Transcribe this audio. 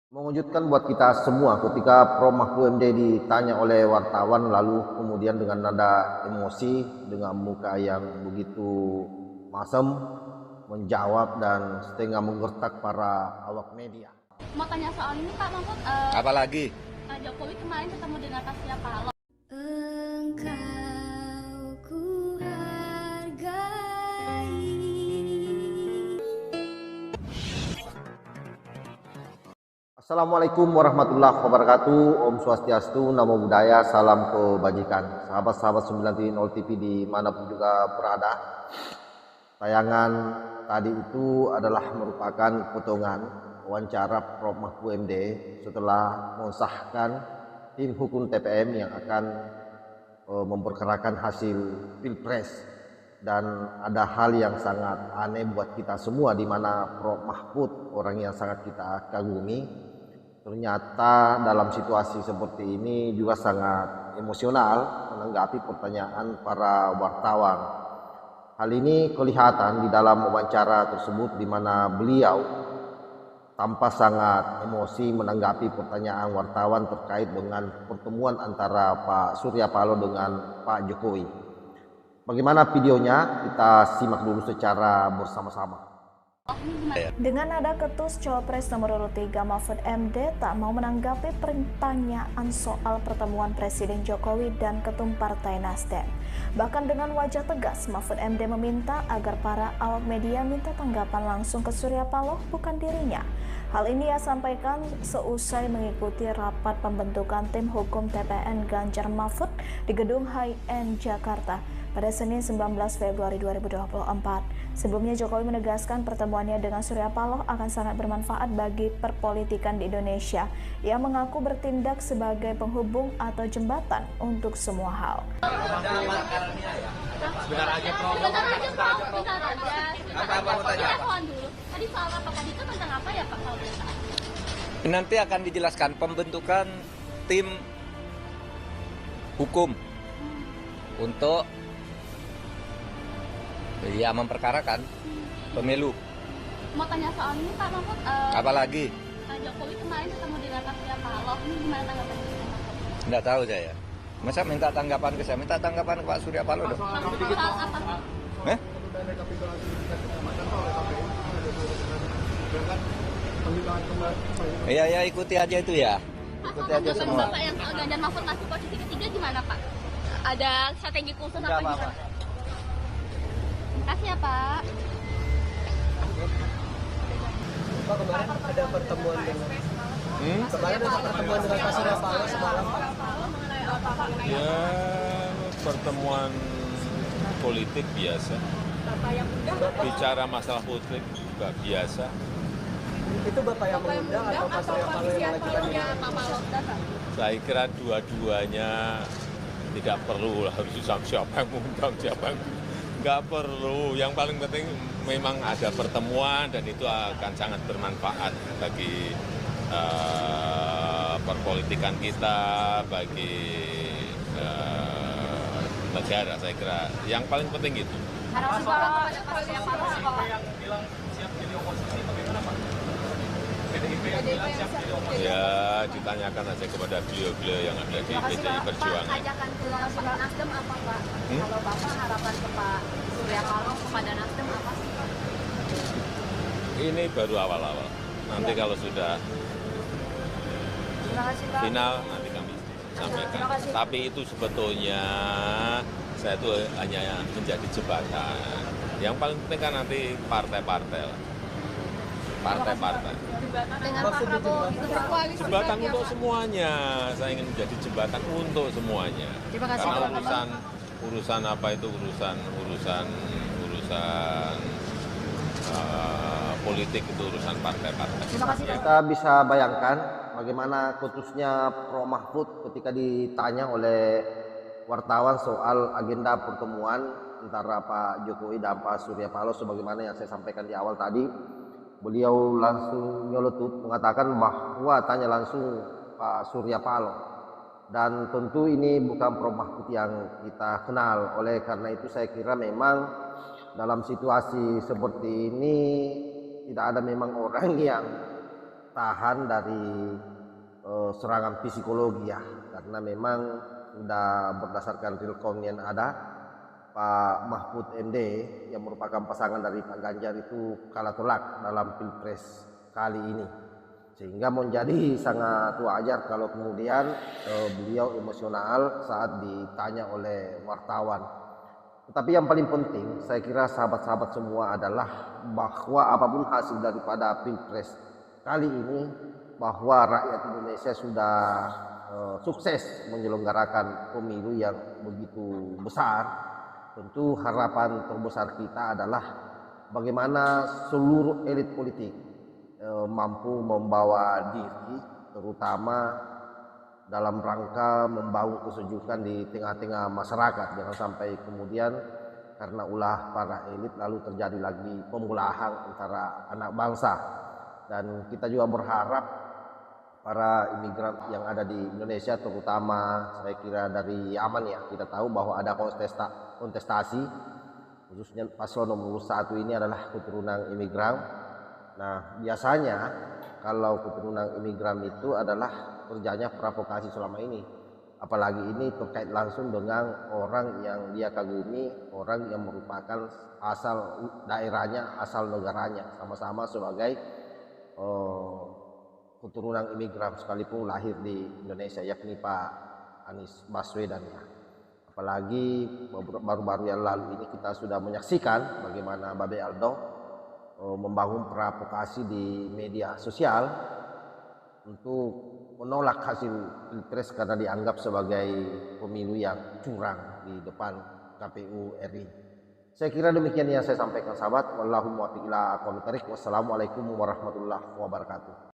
Mengejutkan buat kita semua ketika Prof. Mahfud MD ditanya oleh wartawan lalu kemudian dengan nada emosi dengan muka yang begitu masam menjawab dan setengah menggertak para awak media. Mau tanya soal ini Pak Mahfud, Apalagi? Pak Jokowi kemarin ketemu dengan Pak Surya Paloh. Engkau ku hargai. Assalamualaikum warahmatullahi wabarakatuh. Om Swastiastu, Namo Buddhaya, salam kebajikan. Sahabat-sahabat 930 TV dimanapun juga berada. Tayangan tadi itu adalah merupakan potongan wawancara Prof. Mahfud MD setelah mengesahkan tim hukum TPM yang akan memperkarakan hasil Pilpres. Dan ada hal yang sangat aneh buat kita semua di mana Prof. Mahfud, orang yang sangat kita kagumi, ternyata dalam situasi seperti ini juga sangat emosional menanggapi pertanyaan para wartawan. Hal ini kelihatan di dalam wawancara tersebut di mana beliau tampak sangat emosi menanggapi pertanyaan wartawan terkait dengan pertemuan antara Pak Surya Paloh dengan Pak Jokowi. Bagaimana videonya? Kita simak dulu secara bersama-sama. Dengan nada ketus, Cawapres nomor urut 3 Mahfud MD tak mau menanggapi pertanyaan soal pertemuan Presiden Jokowi dan Ketum Partai Nasdem. Bahkan dengan wajah tegas, Mahfud MD meminta agar para awak media minta tanggapan langsung ke Surya Paloh, bukan dirinya. Hal ini ia sampaikan seusai mengikuti rapat pembentukan tim hukum TPN Ganjar Mahfud di Gedung HIN Jakarta pada Senin 19 Februari 2024. Sebelumnya Jokowi menegaskan pertemuannya dengan Surya Paloh akan sangat bermanfaat bagi perpolitikan di Indonesia. Ia mengaku bertindak sebagai penghubung atau jembatan untuk semua hal. Sebentar aja Prof. Tadi soal apa tadi itu tentang apa ya Pak kalau boleh tahu? Nanti akan dijelaskan pembentukan tim hukum untuk memperkarakan pemilu. Mau tanya soal ini Pak Mahfud, Apalagi? Pak Jokowi kemarin ketemu dengan Pak Surya Paloh. Ini gimana tanggapannya? Nggak tahu saya. Masa minta tanggapan ke saya? Minta tanggapan ke Pak Surya Paloh dong. Soal apa? Iya ya, ikuti aja itu ya. Pak, Ikuti soal aja semua. Bapak yang soal Ganjar Mahfud masuk posisi ketiga gimana Pak? Ada strategi khusus Nggak apa apa-apa. gimana? Terima kasih ya Pak. Pak, kemarin ada pertemuan dengan Pak Surya Paloh semalam. Ya, pertemuan politik biasa. Bicara masalah politik juga biasa. Itu Bapak yang mengundang atau Pak Surya Paloh yang mengajukan diri? Saya kira dua-duanya tidak perlu harus siapa yang mengundang, siapa yang nggak perlu. Yang paling penting memang ada pertemuan dan itu akan sangat bermanfaat bagi perpolitikan kita, bagi negara. Saya kira yang paling penting itu. Harapan Bapak kepada Pak Surya Paloh apa? Ya, ditanyakan saja kepada beliau-beliau yang ada di PDI Perjuangan. Pak, ajakan ke Pak Nasdem apa Pak? Kalau Bapak harapan ke Pak Surya Paloh kepada Nasdem apa sih? Ini baru awal-awal. Nanti kalau sudah final, nanti kami sampaikan. Tapi itu sebetulnya saya itu hanya menjadi jembatan. Yang paling penting kan nanti partai-partai lah. Partai-partai. Dengan Pak Prabowo ikut berkoalisi. Jembatan untuk semuanya. Saya ingin menjadi jembatan untuk semuanya. Karena urusan apa itu urusan politik itu urusan partai-partai. Kita bisa bayangkan bagaimana kutusnya Prof. Mahfud ketika ditanya oleh wartawan soal agenda pertemuan antara Pak Jokowi dan Pak Surya Paloh. Sebagaimana yang saya sampaikan di awal tadi, beliau langsung nyeletuk mengatakan bahwa tanya langsung Pak Surya Paloh. Dan tentu ini bukan Prof. Mahfud yang kita kenal. Oleh karena itu saya kira memang dalam situasi seperti ini tidak ada memang orang yang tertahan dari serangan psikologi ya, karena memang sudah berdasarkan realcon yang ada, Pak Mahfud MD yang merupakan pasangan dari Pak Ganjar itu kalah telak dalam Pilpres kali ini, sehingga menjadi sangat wajar kalau kemudian beliau emosional saat ditanya oleh wartawan. Tetapi yang paling penting saya kira sahabat-sahabat semua adalah bahwa apapun hasil daripada Pilpres kali ini, bahwa rakyat Indonesia sudah sukses menyelenggarakan pemilu yang begitu besar. Tentu harapan terbesar kita adalah bagaimana seluruh elit politik mampu membawa diri, terutama dalam rangka membangun kesejukan di tengah-tengah masyarakat. Jangan sampai kemudian karena ulah para elit lalu terjadi lagi pembelahan antara anak bangsa. Dan kita juga berharap para imigran yang ada di Indonesia, terutama saya kira dari Yaman ya, kita tahu bahwa ada kontestasi, khususnya paslon nomor 1 ini adalah keturunan imigran. Nah, biasanya kalau keturunan imigran itu adalah kerjanya provokasi selama ini, apalagi ini terkait langsung dengan orang yang dia kagumi, orang yang merupakan asal daerahnya, asal negaranya, sama-sama sebagai keturunan imigran sekalipun lahir di Indonesia, yakni Pak Anies Baswedan ya. Apalagi baru-baru yang lalu ini kita sudah menyaksikan bagaimana Babe Aldo membangun provokasi di media sosial untuk menolak hasil Pilpres karena dianggap sebagai pemilu yang curang di depan KPU RI. Saya kira demikian yang saya sampaikan sahabat. Wallahu muwaffiq ila aqwamit thoriq. Wassalamualaikum warahmatullahi wabarakatuh.